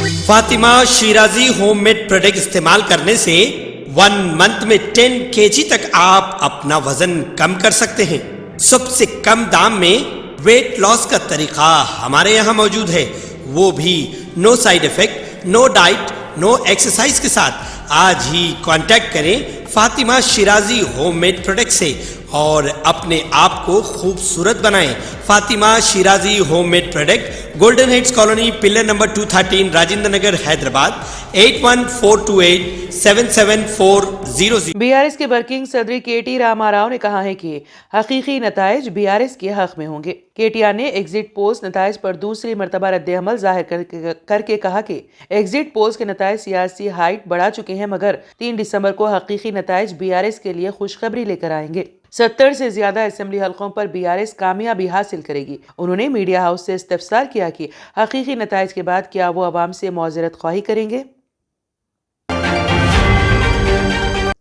Fatima Shirazi home made product استعمال کرنے سے 1 منتھ میں 10 kg تک آپ اپنا وزن کم کر سکتے ہیں۔ سب سے کم دام میں ویٹ لاس کا طریقہ ہمارے یہاں موجود ہے، وہ بھی no side effect, no diet, no exercise کے ساتھ۔ آج ہی کانٹیکٹ کریں Fatima Shirazi home made product سے اور اپنے آپ کو خوبصورت بنائیں۔ Fatima Shirazi home made product, golden heights colony, pillar number 213، Rajendra Nagar, Hyderabad, 8142877400۔ B R S کے ورکنگ صدر کے ٹی راما راؤ نے کہا ہے کہ حقیقی نتائج بی آر ایس کے حق میں ہوں گے۔ کے ٹی آر نے ایگزٹ پولز نتائج پر دوسری مرتبہ رد عمل ظاہر کر کے کہا کہ ایگزٹ پولز کے نتائج سیاسی ہائٹ بڑھا چکے ہیں، مگر 3 دسمبر کو حقیقی نتائج بی آر ایس کے لیے خوشخبری لے کر آئیں گے۔ 70 سے زیادہ اسمبلی حلقوں پر بی آر ایس کامیابی حاصل کرے گی۔ انہوں نے میڈیا ہاؤس سے استفسار کیا کہ حقیقی نتائج کے بعد کیا وہ عوام سے معذرت خواہی کریں گے۔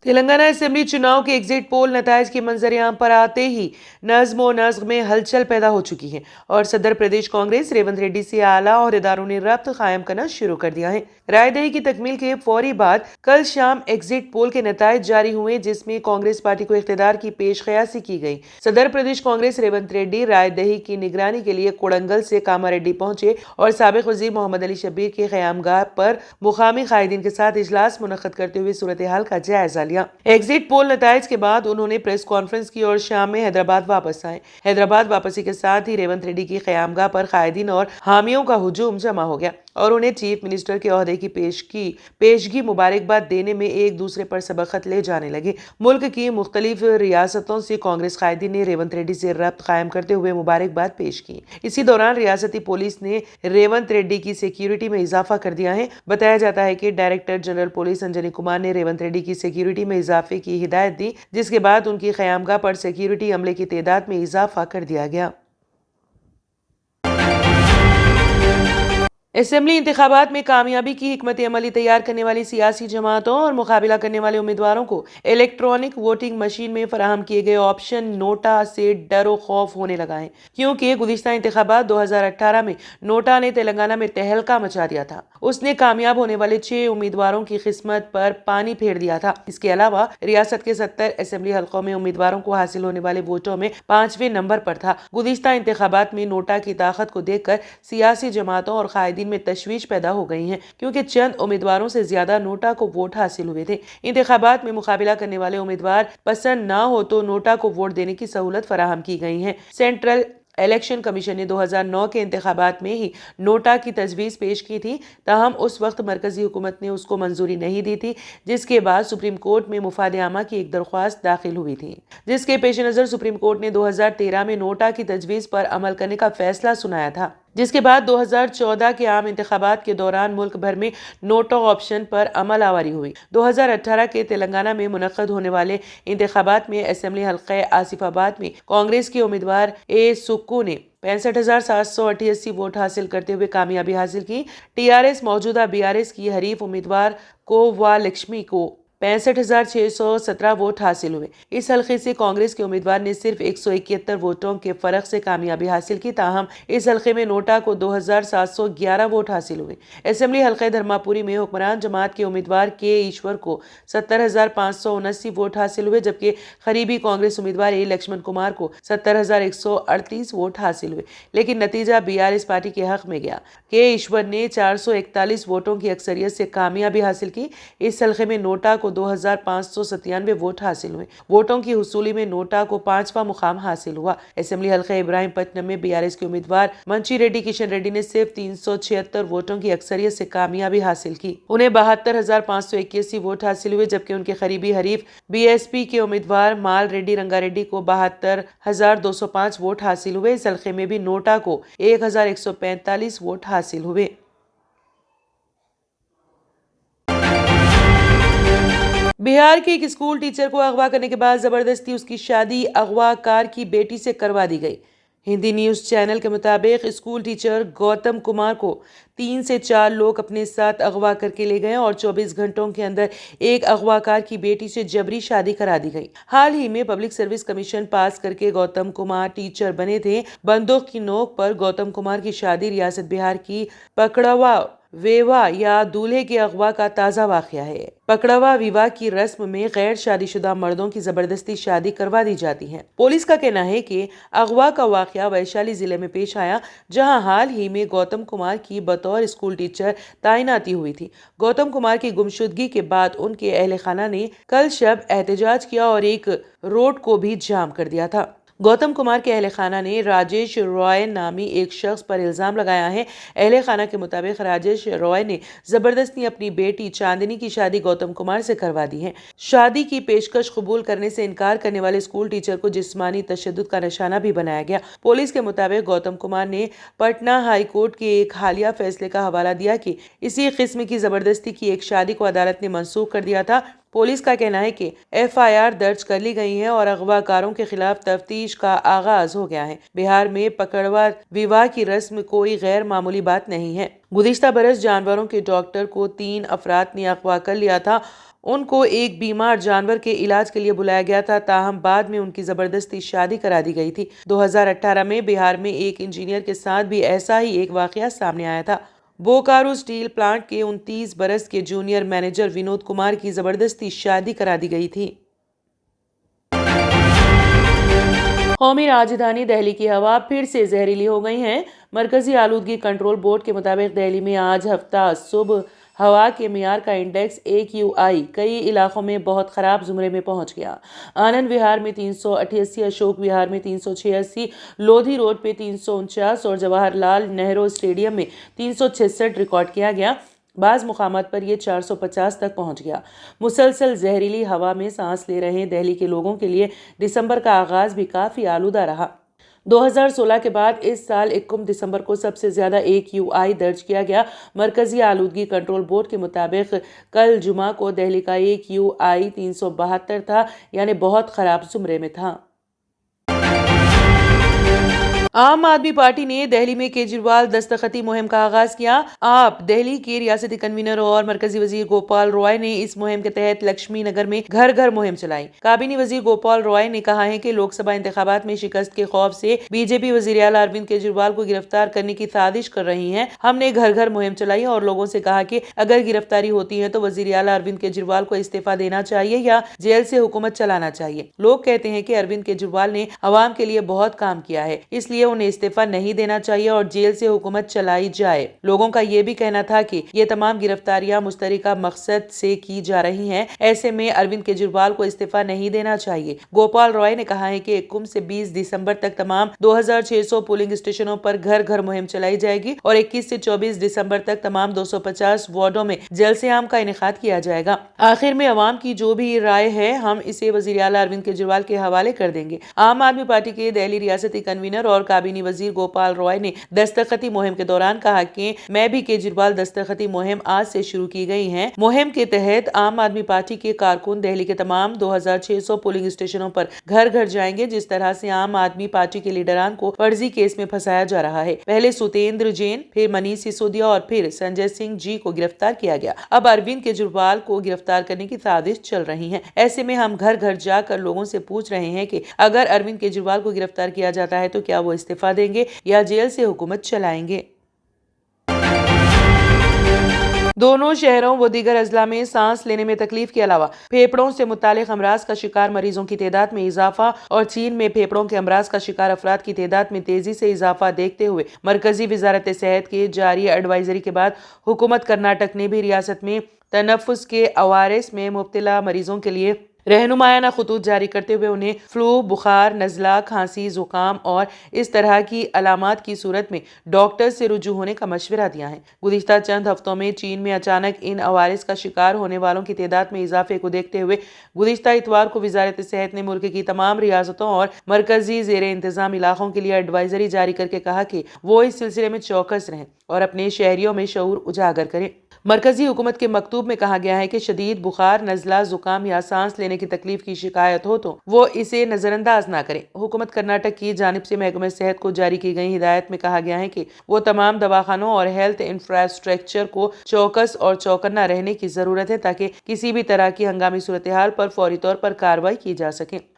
تلنگانہ اسمبلی چناؤ کے ایگزٹ پول نتائج کے منظر عام پر آتے ہی نظم و نسق میں ہلچل پیدا ہو چکی ہے اور صدر پردیش کانگریس ریونت ریڈی سے اعلیٰ عہدیداروں نے ربط قائم کرنا شروع کر دیا ہے۔ رائے دہی کی تکمیل کے فوری بعد کل شام ایگزٹ پول کے نتائج جاری ہوئے، جس میں کانگریس پارٹی کو اقتدار کی پیش قیاسی کی گئی۔ صدر پردیش کانگریس ریونت ریڈی رائے دہی کی نگرانی کے لیے کوڑنگل سے کاماریڈی پہنچے اور سابق وزیر محمد علی شبیر کے قیامگاہ پر مقامی قائدین کے ساتھ اجلاس منعقد کرتے ہوئے صورتحال کا جائزہ لیا۔ ایگزٹ پول نتائج کے بعد انہوں نے پریس کانفرنس کی اور شام میں حیدرآباد واپس آئے۔ حیدرآباد واپسی کے ساتھ ہی ریونت ریڈی کی قیامگاہ پر قائدین اور حامیوں کا ہجوم جمع ہو گیا اور انہیں چیف منسٹر کے عہدے کی پیشگی مبارکباد دینے میں ایک دوسرے پر سبقت لے جانے لگے۔ ملک کی مختلف ریاستوں سے کانگریس قائدین نے ریونت ریڈی سے ربط قائم کرتے ہوئے مبارکباد پیش کی۔ اسی دوران ریاستی پولیس نے ریونت ریڈی کی سیکیورٹی میں اضافہ کر دیا ہے۔ بتایا جاتا ہے کہ director general police Anjani Kumar نے ریونت ریڈی کی سیکیورٹی میں اضافے کی ہدایت دی، جس کے بعد ان کی قیامگاہ پر سیکیورٹی عملے کی تعداد میں اضافہ کر دیا گیا۔ اسمبلی انتخابات میں کامیابی کی حکمت عملی تیار کرنے والی سیاسی جماعتوں اور مقابلہ کرنے والے امیدواروں کو الیکٹرانک ووٹنگ مشین میں فراہم کیے گئے آپشن نوٹا سے ڈر و خوف ہونے لگا ہے، کیونکہ گزشتہ انتخابات 2018 میں نوٹا نے تلنگانہ میں تہلکہ مچا دیا تھا۔ اس نے کامیاب ہونے والے 6 امیدواروں کی قسمت پر پانی پھیر دیا تھا۔ اس کے علاوہ ریاست کے 70 اسمبلی حلقوں میں امیدواروں کو حاصل ہونے والے ووٹوں میں 5ویں نمبر پر تھا۔ گزشتہ انتخابات میں نوٹا کی طاقت کو دیکھ کر سیاسی جماعتوں اور قائدین میں تشویش پیدا ہو گئی ہے، کیونکہ چند امیدواروں سے زیادہ نوٹا کو ووٹ حاصل ہوئے تھے۔ انتخابات میں مقابلہ کرنے والے امیدوار پسند نہ ہو تو نوٹا کو ووٹ دینے کی سہولت فراہم کی گئی ہے۔ سینٹرل الیکشن کمیشن نے 2009 کے انتخابات میں ہی نوٹا کی تجویز پیش کی تھی، تاہم اس وقت مرکزی حکومت نے اس کو منظوری نہیں دی تھی، جس کے بعد سپریم کورٹ میں مفاد عامہ کی ایک درخواست داخل ہوئی تھی، جس کے پیش نظر سپریم کورٹ نے 2013 میں نوٹا کی تجویز پر عمل کرنے کا فیصلہ سنایا تھا، جس کے بعد 2014 کے عام انتخابات کے دوران ملک بھر میں نوٹا آپشن پر عمل آوری ہوئی۔ 2018 کے تلنگانہ میں منعقد ہونے والے انتخابات میں اسمبلی حلقہ آصف آباد میں کانگریس کے امیدوار اے سکو نے 65,788 ووٹ حاصل کرتے ہوئے کامیابی حاصل کی۔ ٹی آر ایس موجودہ بی آر ایس کی حریف امیدوار کووا لکشمی کو 65,617 ووٹ حاصل ہوئے۔ اس حلقے سے کانگریس کے امیدوار نے صرف 171 ووٹوں کے فرق سے کامیابی حاصل کی، تاہم اس حلقے میں نوٹا کو 2,711 ووٹ حاصل ہوئے۔ اسمبلی حلقہ دھرماپوری میں حکمران جماعت کے امیدوار کے ایشور کو 70,579 ووٹ حاصل ہوئے، جبکہ قریبی کانگریس امیدوار اے لکشمن کمار کو 70,138 ووٹ حاصل ہوئے، لیکن نتیجہ بی آر ایس پارٹی کے حق میں گیا۔ کے ایشور نے 441 ووٹوں کی اکثریت سے کامیابی حاصل کی۔ اس حلقے میں نوٹا کو 2,597 ووٹ حاصل ہوئے۔ ووٹوں کی حصولی میں نوٹا کو 5واں مقام حاصل ہوا۔ اسمبلی حلقہ ابراہیم پٹنم میں بی آر ایس کے امیدوار منچی ریڈی کشن ریڈی نے صرف 376 ووٹوں کی اکثریت سے کامیابی حاصل کی۔ انہیں 72,581 ووٹ حاصل ہوئے، جبکہ ان کے قریبی حریف بی ایس پی کے امیدوار مال ریڈی رنگا ریڈی کو 72,205 ووٹ حاصل ہوئے۔ اس حلقے میں بھی نوٹا کو 1,145 ووٹ حاصل ہوئے۔ بہار کے ایک اسکول ٹیچر کو اغوا کرنے کے بعد زبردستی اس کی شادی اغوا کار کی بیٹی سے کروا دی گئی۔ ہندی نیوز چینل کے مطابق اسکول ٹیچر گوتم کمار کو 3 سے 4 لوگ اپنے ساتھ اغوا کر کے لے گئے اور 24 گھنٹوں کے اندر ایک اغوا کار کی بیٹی سے جبری شادی کرا دی گئی۔ حال ہی میں پبلک سروس کمیشن پاس کر کے گوتم کمار ٹیچر بنے تھے۔ بندوق کی نوک پر گوتم کمار کی شادی ریاست بہار کی پکڑوا ویواہ یا دولہے کے اغوا کا تازہ واقعہ ہے۔ پکڑوا ویواہ کی رسم میں غیر شادی شدہ مردوں کی زبردستی شادی کروا دی جاتی ہے۔ پولیس کا کہنا ہے کہ اغوا کا واقعہ ویشالی ضلع میں پیش آیا، جہاں حال ہی میں گوتم کمار کی بطور اسکول ٹیچر تعیناتی ہوئی تھی۔ گوتم کمار کی گمشدگی کے بعد ان کے اہل خانہ نے کل شب احتجاج کیا اور ایک روڈ کو بھی جام کر دیا تھا۔ گوتم کمار کے اہل خانہ نے راجیش رائے نامی ایک شخص پر الزام لگایا ہے۔ اہل خانہ کے مطابق راجیش رائے نے زبردستی اپنی بیٹی چاندنی کی شادی گوتم کمار سے کروا دی ہے۔ شادی کی پیشکش قبول کرنے سے انکار کرنے والے اسکول ٹیچر کو جسمانی تشدد کا نشانہ بھی بنایا گیا۔ پولیس کے مطابق گوتم کمار نے پٹنہ ہائی کورٹ کے ایک حالیہ فیصلے کا حوالہ دیا کہ اسی قسم کی زبردستی کی ایک شادی کو عدالت نے منسوخ کر دیا تھا۔ پولیس کا کہنا ہے کہ FIR درج کر لی گئی ہے اور اغوا کاروں کے خلاف تفتیش کا آغاز ہو گیا ہے۔ بہار میں پکڑوا ویواہ کی رسم کوئی غیر معمولی بات نہیں ہے۔ گزشتہ برس جانوروں کے ڈاکٹر کو 3 افراد نے اغوا کر لیا تھا۔ ان کو ایک بیمار جانور کے علاج کے لیے بلایا گیا تھا، تاہم بعد میں ان کی زبردستی شادی کرا دی گئی تھی۔ 2018 میں بہار میں ایک انجینئر کے ساتھ بھی ایسا ہی ایک واقعہ سامنے آیا تھا۔ بوکارو اسٹیل پلانٹ کے 29 برس کے جونیئر مینیجر ونود کمار کی زبردستی شادی کرا دی گئی تھی۔ قومی راجدھانی دہلی کی ہوا پھر سے زہریلی ہو گئی ہے۔ مرکزی آلودگی کنٹرول بورڈ کے مطابق دہلی میں آج ہفتہ صبح ہوا کے معیار کا انڈیکس AQI کئی علاقوں میں بہت خراب زمرے میں پہنچ گیا۔ آنند وہار میں 388، اشوک وہار میں 386، لودھی روڈ پہ 349 اور جواہر لال نہرو اسٹیڈیم میں 366 ریکارڈ کیا گیا۔ بعض مقامات پر یہ 450 تک پہنچ گیا۔ مسلسل زہریلی ہوا میں سانس لے رہے دہلی کے لوگوں کے لیے دسمبر کا آغاز بھی کافی آلودہ رہا۔ 2016 کے بعد اس سال 21 دسمبر کو سب سے زیادہ AQI درج کیا گیا۔ مرکزی آلودگی کنٹرول بورڈ کے مطابق کل جمعہ کو دہلی کا AQI 372 تھا، یعنی بہت خراب زمرے میں تھا۔ عام آدمی پارٹی نے دہلی میں کیجریوال دستخطی مہم کا آغاز کیا۔ آپ دہلی کے ریاستی کنوینر اور مرکزی وزیر گوپال رائے نے اس مہم کے تحت لکشمی نگر میں گھر گھر مہم چلائی۔ کابینی وزیر گوپال رائے نے کہا ہے کہ لوک سبھا انتخابات میں شکست کے خوف سے BJP وزیر اعلیٰ اروند کیجریوال کو گرفتار کرنے کی سازش کر رہی ہیں۔ ہم نے گھر گھر مہم چلائی اور لوگوں سے کہا کہ اگر گرفتاری ہوتی ہے تو وزیر اعلیٰ اروند کیجریوال کو استعفیٰ دینا چاہیے یا جیل سے حکومت چلانا چاہیے۔ لوگ کہتے ہیں کہ اروند کیجریوال نے عوام کے لیے بہت کام کیا ہے، اس لیے انہیں استعفیٰ نہیں دینا چاہیے اور جیل سے حکومت چلائی جائے۔ لوگوں کا یہ بھی کہنا تھا کہ یہ تمام گرفتاریاں مشترکہ مقصد سے کی جا رہی ہیں، ایسے میں اروند کیجریوال کو استعفیٰ نہیں دینا چاہیے۔ گوپال رائے نے کہا ہے کہ 21 سے 20 دسمبر تک تمام 2600 پولنگ اسٹیشنوں پر گھر گھر مہم چلائی جائے گی اور 21 سے 24 دسمبر تک تمام 250 وارڈوں میں جلسے عام کا انعقاد کیا جائے گا۔ آخر میں عوام کی جو بھی رائے ہے ہم اسے وزیر اعلیٰ اروند کیجریوال کے حوالے کر دیں گے۔ عام آدمی پارٹی کے دہلی ریاستی کنوینر اور کابینی وزیر گوپال رائے نے دستخطی مہم کے دوران کہا کہ میں بھی کیجریوال دستخطی مہم آج سے شروع کی گئی ہے۔ مہم کے تحت عام آدمی پارٹی کے کارکن دہلی کے تمام 2600 پولنگ اسٹیشنوں پر گھر گھر جائیں گے۔ جس طرح سے عام آدمی پارٹی کے لیڈران کو فرضی کیس میں پھنسایا جا رہا ہے، پہلے ستیندر جین، پھر منیش سسودیا اور پھر سنجے سنگھ جی کو گرفتار کیا گیا، اب اروند کیجریوال کو گرفتار کرنے کی سازش چل رہی ہے۔ ایسے میں ہم گھر گھر جا کر لوگوں سے پوچھ رہے ہیں کہ اگر اروند کیجریوال کو گرفتار کیا جاتا ہے تو کیا وہ استعفیٰ دیں گے یا جیل سے حکومت چلائیں گے۔ دونوں شہروں و دیگر اضلاع میں سانس لینے میں تکلیف کے علاوہ پھیپھڑوں سے متعلق امراض کا شکار مریضوں کی تعداد میں اضافہ اور چین میں پھیپھڑوں کے امراض کا شکار افراد کی تعداد میں تیزی سے اضافہ دیکھتے ہوئے مرکزی وزارت صحت کے جاری ایڈوائزری کے بعد حکومت کرناٹک نے بھی ریاست میں تنفس کے عوارض میں مبتلا مریضوں کے لیے رہنمایانہ خطوط جاری کرتے ہوئے انہیں فلو، بخار، نزلہ، کھانسی، زکام اور اس طرح کی علامات کی صورت میں ڈاکٹر سے رجوع ہونے کا مشورہ دیا ہے۔ گزشتہ چند ہفتوں میں چین میں اچانک ان عوارض کا شکار ہونے والوں کی تعداد میں اضافے کو دیکھتے ہوئے گزشتہ اتوار کو وزارت صحت نے ملک کی تمام ریاستوں اور مرکزی زیر انتظام علاقوں کے لیے ایڈوائزری جاری کر کے کہا کہ وہ اس سلسلے میں چوکس رہیں اور اپنے شہریوں میں شعور اجاگر کریں۔ مرکزی حکومت کے مکتوب میں کہا گیا ہے کہ شدید بخار، نزلہ، زکام یا سانس لینے کی تکلیف کی شکایت ہو تو وہ اسے نظر انداز نہ کریں۔ حکومت کرناٹک کی جانب سے محکمہ صحت کو جاری کی گئی ہدایت میں کہا گیا ہے کہ وہ تمام دواخانوں اور ہیلتھ انفراسٹرکچر کو چوکس اور چوکنا رہنے کی ضرورت ہے تاکہ کسی بھی طرح کی ہنگامی صورتحال پر فوری طور پر کارروائی کی جا سکے۔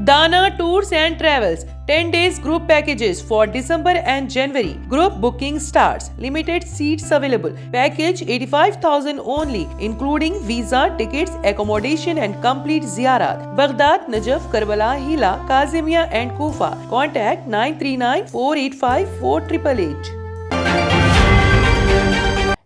Dana Tours and Travels 10 days group packages for December and January. Group booking starts. Limited seats available. Package 85,000 only, including visa, tickets, accommodation and complete ziyarat. Baghdad, Najaf, Karbala, Hila, Kazimia and Kufa. Contact 939-485-4888.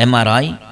MRI,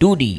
2D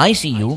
ICU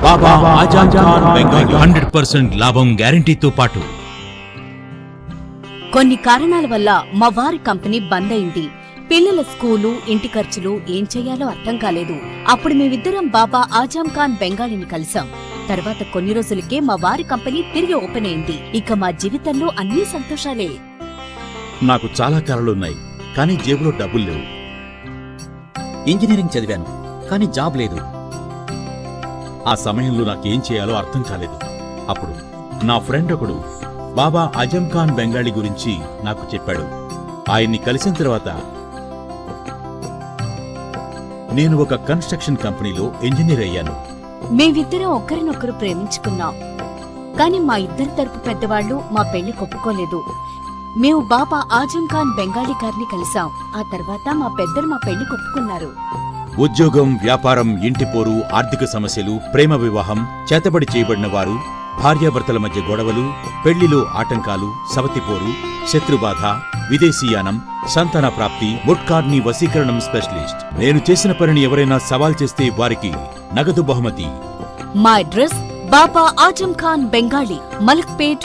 బాబా ఆజాద్ ఖాన్ బెంగాల్ 100% లాభం గ్యారంటీతో పాటు కొన్ని కారణాల వల్ల మా వారి company బంద్ అయింది. పిల్లల school, ఇంటి ఖర్చులు ఏం చెయ్యాలో అర్థం కాలేదు. అప్పుడు మేమిద్దరం బాబా ఆజం ఖాన్ బెంగాలీని కలిసాం. తర్వాత కొన్ని రోజులకే మా వారి కంపెనీ తిరిగి ఓపెన్ అయింది. ఇక మా జీవితంలో అన్నీ సంతోషాలే. నాకు చాలా కలలున్నాయి, కానీ జేబులో డబ్బులు లేవు. ఇంజనీరింగ్ చదివాను, కానీ జాబ్ లేదు. ఆ సమయంలో నాకేం చేయాలో అర్థం కాలేదు. అప్పుడు నా ఫ్రెండ్ ఒకడు బాబా ఆజం ఖాన్ బెంగాలీ గురించి నాకు చెప్పాడు. ఆయన్ని కలిసిన తర్వాత నేను ఒక కన్స్ట్రక్షన్ కంపెనీలో ఇంజనీర్ అయ్యాను. మేమిద్దరం ఒకరినొకరు ప్రేమించుకున్నాం. కాని మా ఇద్దరి తరపు పెద్దవాళ్లు మా పెళ్లి ఒప్పుకోలేదు. మేము బాబా ఆజం ఖాన్ బెంగాలీ గారిని కలిసాం. ఆ తర్వాత మా పెద్దలు మా పెళ్లి ఒప్పుకున్నారు. ఉద్యోగం, వ్యాపారం, ఇంటిపోరు, ఆర్థిక సమస్యలు, ప్రేమ వివాహం, చేతబడి చేయబడిన వారు, భార్యాభర్తల మధ్య గొడవలు, పెళ్లిలో ఆటంకాలు, సవతిపోరు, శత్రుబాధ, విదేశీయానం, సంతాన ప్రాప్తి, ముట్కార్ని వశీకరణం స్పెషలిస్ట్. నేను చేసిన పనిని ఎవరైనా సవాల్ చేస్తే వారికి నగదు బహుమతి. మా అడ్రస్ బాబా ఆజం ఖాన్ బెంగాలీ, మలక్పేట్,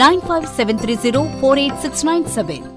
9573048697।